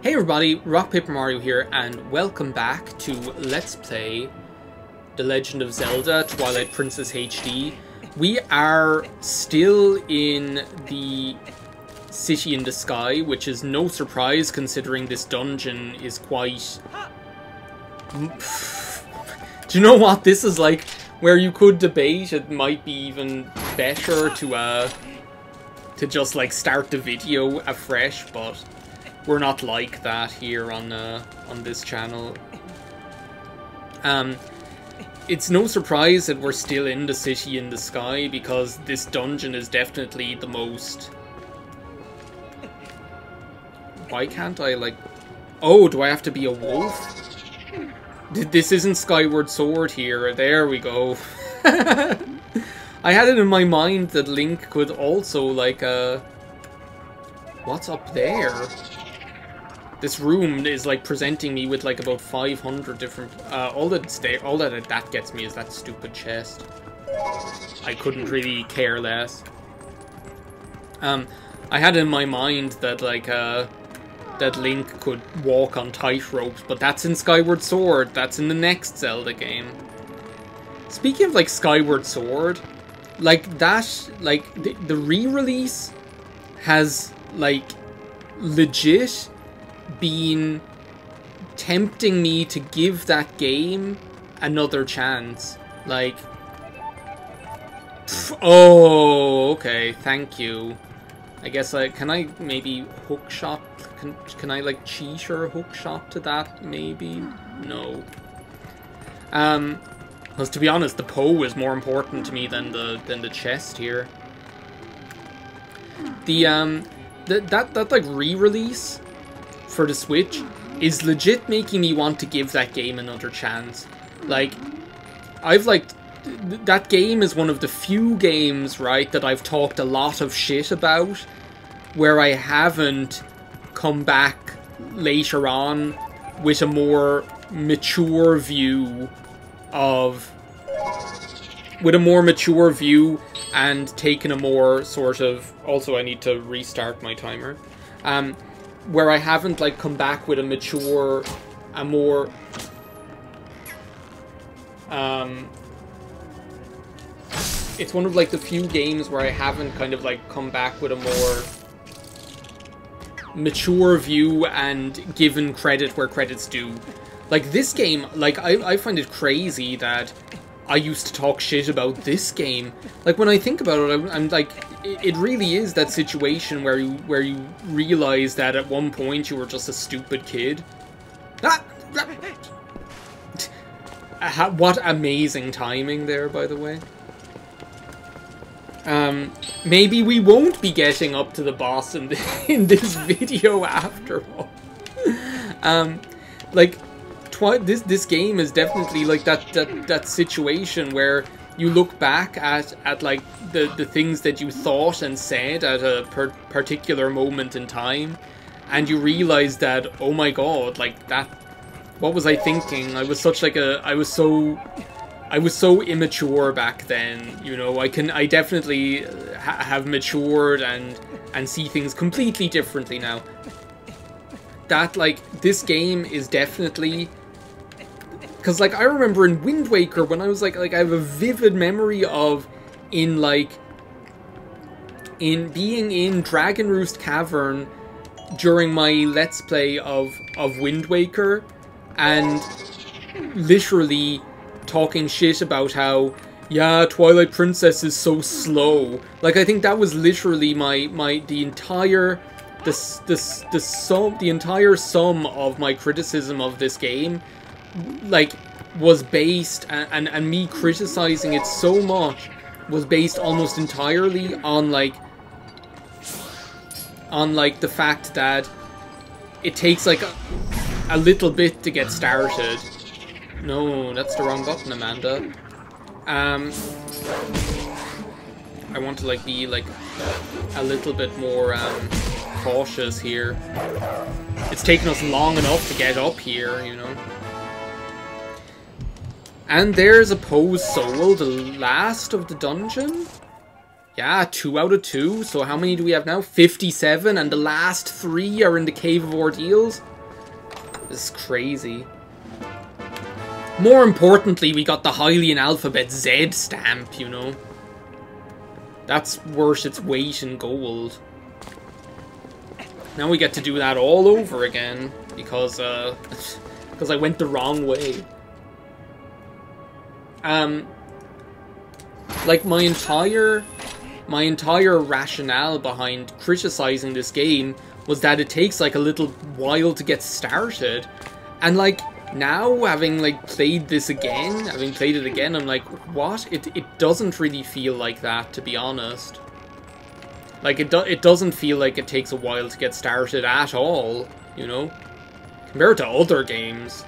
Hey everybody, Rock Paper Mario here, and welcome back to Let's Play The Legend of Zelda Twilight Princess HD. We are still in the City in the Sky, which is no surprise considering this dungeon is quite... Do you know what? This is like where you could debate it might be even better to just like start the video afresh, but we're not like that here on this channel. It's no surprise that we're still in the City in the Sky, because this dungeon is definitely the most... Why can't I, like... Oh, do I have to be a wolf? This isn't Skyward Sword here. There we go. I had it in my mind that Link could also, like, what's up there? This room is like presenting me with like about 500 different... all that gets me is that stupid chest. I couldn't really care less. I had in my mind that like that Link could walk on tightropes, but that's in Skyward Sword. That's in the next Zelda game. Speaking of like Skyward Sword, like that, like the re-release has like legit been tempting me to give that game another chance. Like, oh, okay, thank you. I guess can I maybe hook shot? Can I like cheat or hook shot to that? Maybe no. Because to be honest, the Poe is more important to me than the chest here. That like re-release for the Switch is legit making me want to give that game another chance. Like, that game is one of the few games, right, that I've talked a lot of shit about, where I haven't come back later on with a more mature view and taken a more sort of... Also, I need to restart my timer. Where I haven't like come back with a more it's one of like the few games where I haven't kind of like come back with a more mature view and given credit where credit's due. Like this game, like I find it crazy that I used to talk shit about this game. Like when I think about it, I'm like, it really is that situation where you realize that at one point you were just a stupid kid. What amazing timing there, by the way. Maybe we won't be getting up to the boss in this video after all. Like, this game is definitely like that situation where you look back at like the things that you thought and said at a particular moment in time, and you realize that, oh my god, like that, what was I thinking? I was such like I was so immature back then, you know. I definitely have matured and see things completely differently now. That, like, this game is definitely... Because, like, I remember in Wind Waker, when I was, like, I have a vivid memory of, being in Dragon Roost Cavern during my Let's Play of Wind Waker, and literally talking shit about how, yeah, Twilight Princess is so slow. Like, I think that was literally the entire sum of my criticism of this game, like, was based, and me criticizing it so much was based almost entirely on like the fact that it takes like a little bit to get started. No, that's the wrong button, Amanda. I want to like be like a little bit more cautious here. It's taken us long enough to get up here, you know. And there's a Poe's Soul, the last of the dungeon. Yeah, 2 out of 2. So how many do we have now? 57, and the last 3 are in the Cave of Ordeals. This is crazy. More importantly, we got the Hylian Alphabet Z stamp, you know. That's worth its weight in gold. Now we get to do that all over again, because I went the wrong way. Like, my entire rationale behind criticizing this game was that it takes, like, a little while to get started. And, like, now, having, like, played it again, I'm like, what? It doesn't really feel like that, to be honest. Like, it doesn't feel like it takes a while to get started at all, you know? Compared to other games.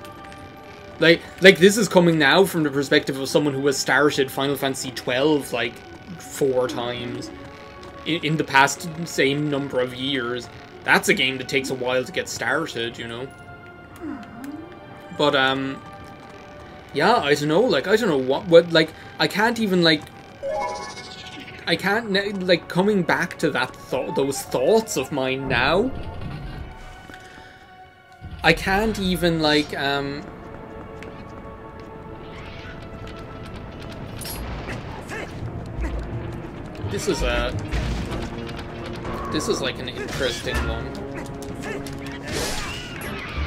Like this is coming now from the perspective of someone who has started Final Fantasy XII, like, 4 times in the past same number of years. That's a game that takes a while to get started, you know? But, yeah, I don't know, like, I don't know what, like, I can't even, like, coming back to those thoughts of mine now, I can't even, like, This is like an interesting one.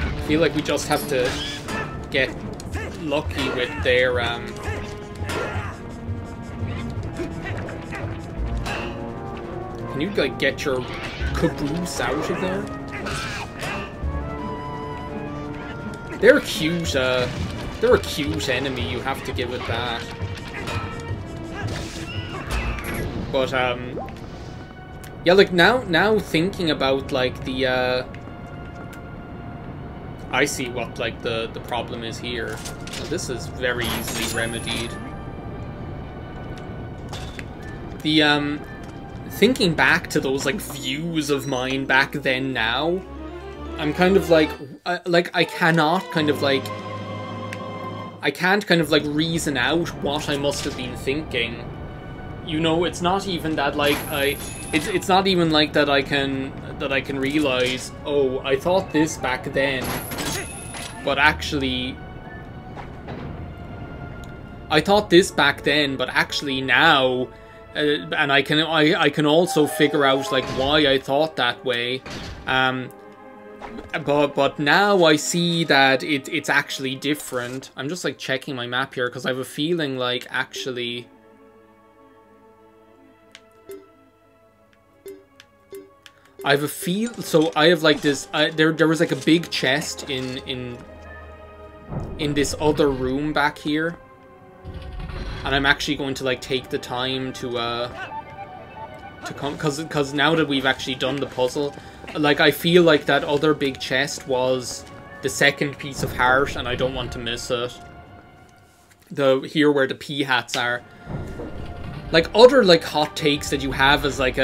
I feel like we just have to get lucky with their, Can you, like, get your caboose out of there? They're a cute enemy, you have to give it that. But, yeah, like, now thinking about, like, the, I see what, like, the problem is here. Well, this is very easily remedied. The, thinking back to those, like, views of mine back then now, I'm kind of, like, I cannot kind of, like, I can't kind of, like, reason out what I must have been thinking. You know, it's not even that, like, it's not even like that I can realize, oh, I thought this back then, but actually I thought this back then, but actually now, and I can also figure out, like, why I thought that way, but now I see that it's actually different. I'm just, like, checking my map here because I have a feeling, like, actually, I have a so I have, like, this, there was, like, a big chest in this other room back here, and I'm actually going to, like, take the time to come, because now that we've actually done the puzzle, like, I feel like that other big chest was the second piece of heart, and I don't want to miss it. Here where the pea hats are. Like, other, like, hot takes that you have as, like,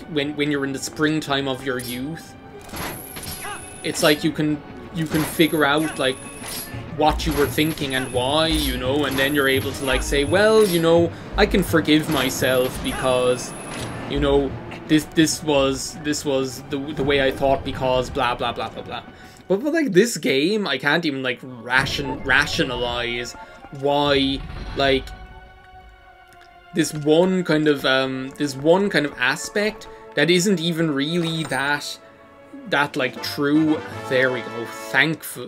when you're in the springtime of your youth, it's like you can figure out, like, what you were thinking and why, you know, and then you're able to, like, say, well, you know, I can forgive myself because, you know, this was the way I thought because blah blah blah blah blah. But like, this game, I can't even, like, rationalize why, like, this one kind of aspect that isn't even really that like true. There we go.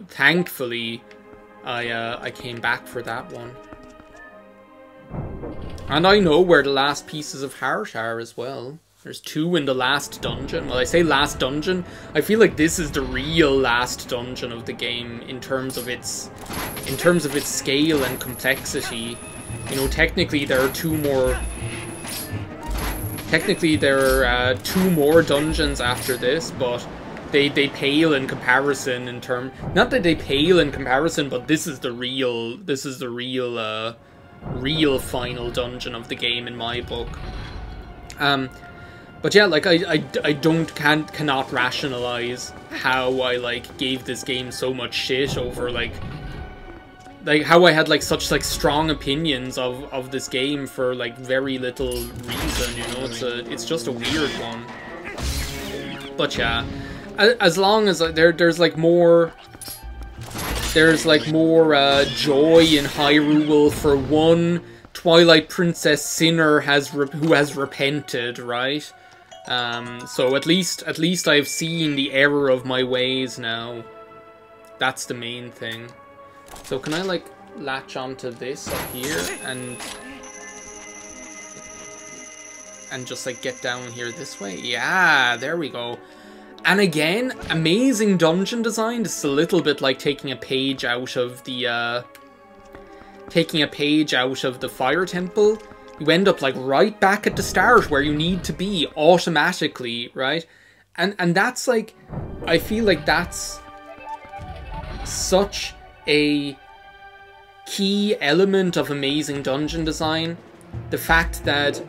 Thankfully, I came back for that one, and I know where the last pieces of heart are as well. There's 2 in the last dungeon. Well, I say last dungeon, I feel like this is the real last dungeon of the game in terms of its scale and complexity. You know, technically there are 2 more. Technically there are 2 more dungeons after this, but they pale in comparison in term. Not that they pale in comparison, but this is the real real final dungeon of the game in my book. But yeah, like, I cannot rationalize how I, like, gave this game so much shit over, like how I had, like, such, like, strong opinions of this game for, like, very little reason, you know. It's just a weird one. But yeah, as long as there's, like, more there's like more joy in Hyrule for one Twilight Princess sinner who has repented, right? So at least I've seen the error of my ways now. That's the main thing. So can I like latch onto this up here and just like get down here this way? Yeah, there we go. And again, amazing dungeon design. This is a little bit like taking a page out of the Fire Temple. You end up like right back at the start where you need to be automatically, right? And that's like, I feel like that's such a key element of amazing dungeon design. The fact that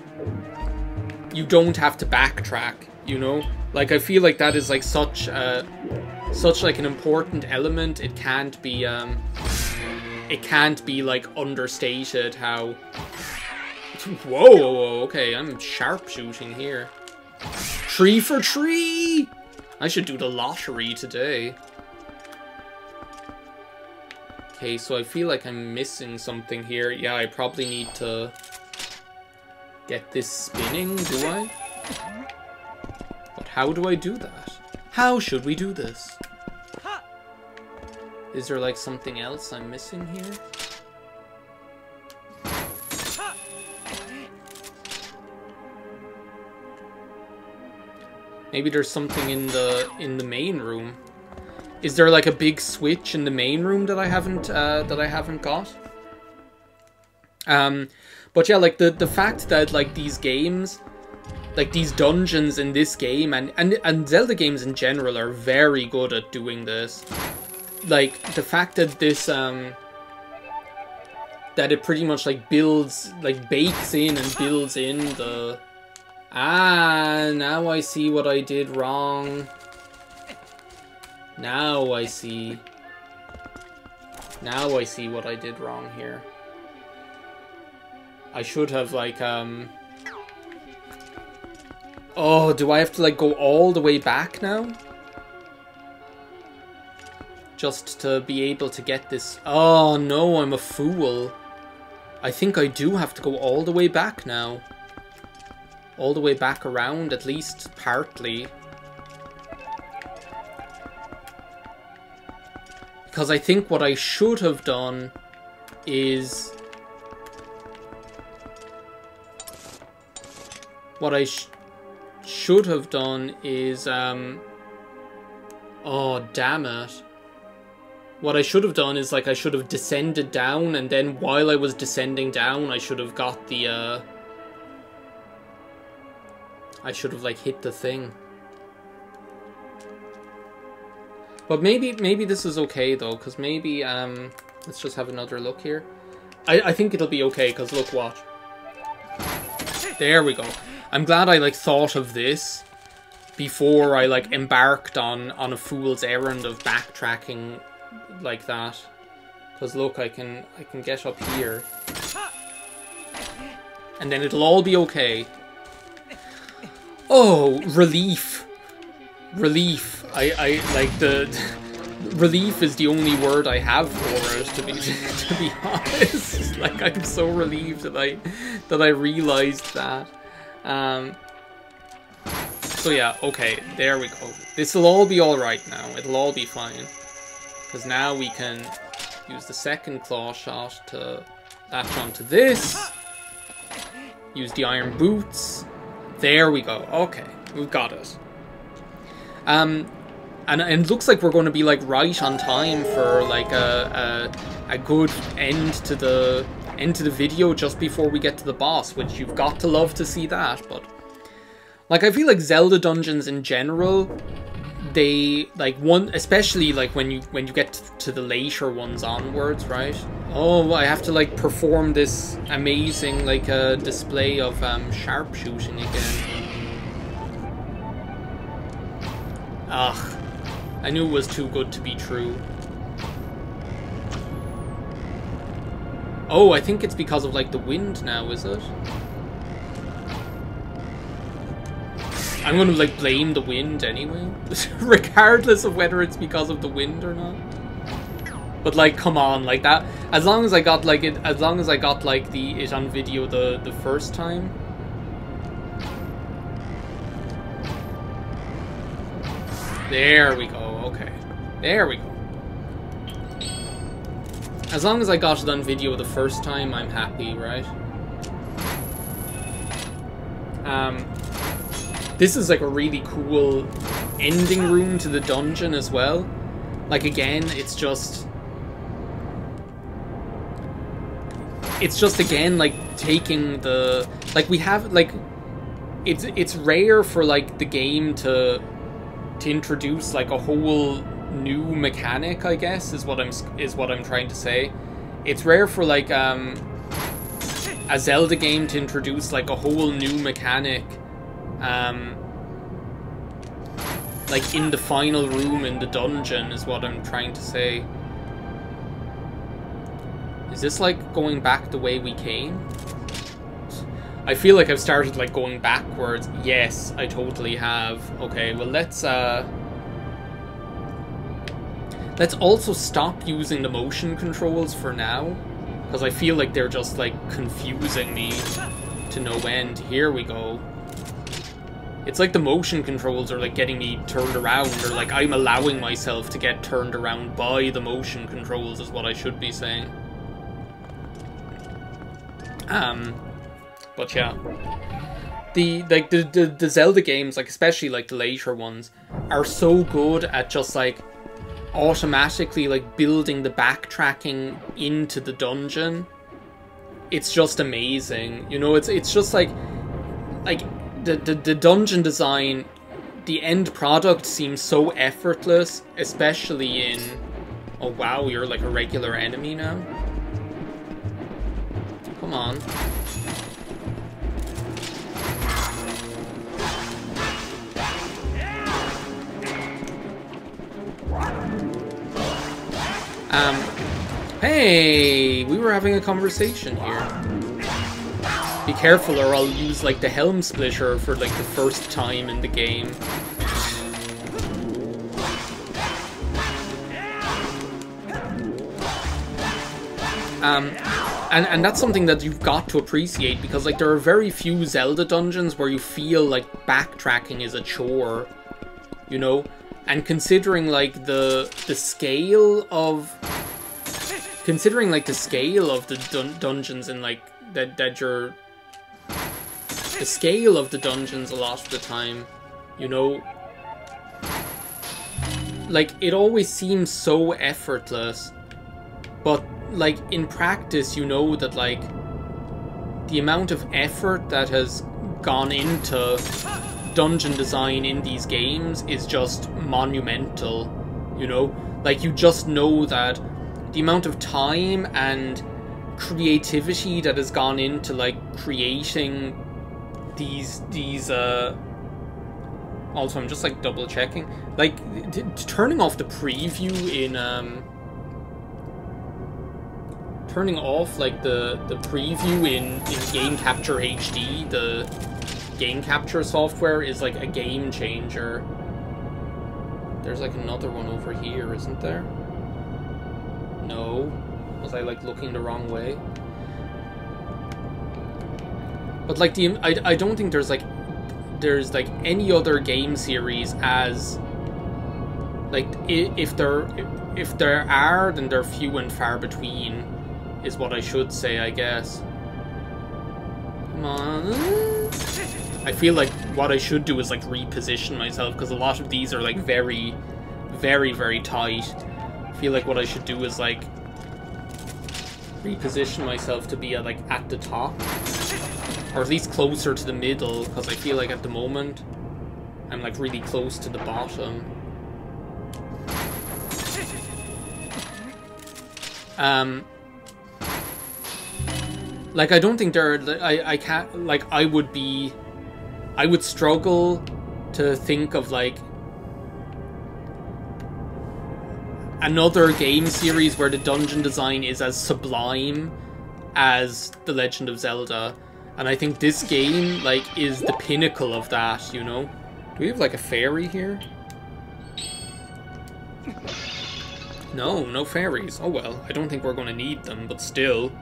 you don't have to backtrack, you know? Like, I feel like that is like such like an important element. It can't be like understated how... Whoa, okay, I'm sharpshooting here. Tree for tree! I should do the lottery today. Okay, so I feel like I'm missing something here. Yeah, I probably need to get this spinning, do I? But how do I do that? How should we do this? Is there like something else I'm missing here? Maybe there's something in the main room. Is there like a big switch in the main room that I haven't got? But yeah, like the fact that like these games, like these dungeons in this game and Zelda games in general are very good at doing this. Like the fact that this that it pretty much like builds, like bakes in and builds in the... Ah, now I see what I did wrong. Now I see. Now I see what I did wrong here. I should have like Oh, do I have to like go all the way back now? Just to be able to get this... Oh no, I'm a fool. I think I do have to go all the way back now. All the way back around, at least partly. Because I think what I should have done is... What I should have done is... Oh, damn it. What I should have done is, like, I should have descended down, and then while I was descending down, I should have got the, I should have, like, hit the thing. But maybe this is okay, though, because maybe, let's just have another look here. I think it'll be okay, because look what. There we go. I'm glad I, like, thought of this before I, like, embarked on a fool's errand of backtracking like that. Because look, I can get up here. And then it'll all be okay. Oh, relief. Relief. I like the... Relief is the only word I have for it, to be honest. Like, I'm so relieved that I realized that. So yeah, okay, there we go. This'll all be alright now. It'll all be fine. Because now we can use the second claw shot to latch onto this. Use the iron boots. There we go. Okay, we've got it. And it looks like we're going to be like right on time for like a good end to the video just before we get to the boss, which you've got to love to see that. But like, I feel like Zelda dungeons in general, they like especially like when you get to the later ones onwards, right? Oh, I have to like perform this amazing like display of sharpshooting again. Ugh, I knew it was too good to be true. Oh, I think it's because of like the wind now, is it? I'm gonna like blame the wind anyway, regardless of whether it's because of the wind or not. But like, come on, like that. As long as I got like it, as long as I got like it on video the first time. There we go. Okay, there we go. As long as I got it on video the first time, I'm happy, right? This is like a really cool ending room to the dungeon as well. Like, again, it's just again like taking the, like, we have like, it's rare for like the game to introduce like a whole new mechanic, I guess, is what I'm trying to say. It's rare for like a Zelda game to introduce like a whole new mechanic, like in the final room in the dungeon, is what I'm trying to say. Is this like going back the way we came? I feel like I've started like going backwards. Yes, I totally have. Okay, well let's also stop using the motion controls for now, because I feel like they're just like confusing me to no end. Here we go. It's like the motion controls are like getting me turned around, or like I'm allowing myself to get turned around by the motion controls, is what I should be saying. But yeah, the Zelda games, like especially like the later ones, are so good at just like automatically like building the backtracking into the dungeon. It's just amazing, you know. It's just like the dungeon design, the end product seems so effortless, especially in, oh wow, you're like a regular enemy now. Come on. Hey, we were having a conversation here. Be careful or I'll use like the Helm Splitter for like the first time in the game. And that's something that you've got to appreciate, because like there are very few Zelda dungeons where you feel like backtracking is a chore, you know? And considering like the scale of the dungeons and like that you're the scale of the dungeons a lot of the time, you know, like it always seems so effortless, but like in practice, you know that like the amount of effort that has gone into dungeon design in these games is just monumental, you know? Like, you just know that the amount of time and creativity that has gone into like creating these also I'm just like double checking, like turning off the preview in turning off like the preview in Game Capture HD, the game capture software, is like a game changer. There's like another one over here, isn't there? No. Was I like looking the wrong way? But like I don't think there's like any other game series as like, if there are, then they're few and far between, is what I should say, I guess. Come on. I feel like what I should do is like reposition myself, because a lot of these are like very, very, very tight. I feel like what I should do is like reposition myself to be like at the top, or at least closer to the middle, because I feel like at the moment I'm like really close to the bottom. Like, I don't think there are, I can't, like, I would struggle to think of, like, another game series where the dungeon design is as sublime as The Legend of Zelda. And I think this game, like, is the pinnacle of that, you know? Do we have, like, a fairy here? No, no fairies. Oh well, I don't think we're going to need them, but still.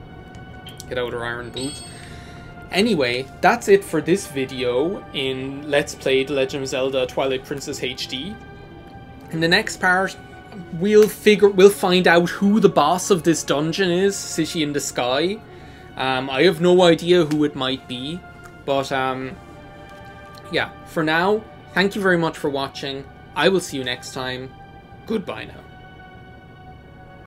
Get out our iron boots. Anyway, that's it for this video in Let's Play The Legend of Zelda Twilight Princess HD. In the next part, we'll find out who the boss of this dungeon is, City in the Sky. I have no idea who it might be, but yeah, for now, thank you very much for watching. I will see you next time. Goodbye now.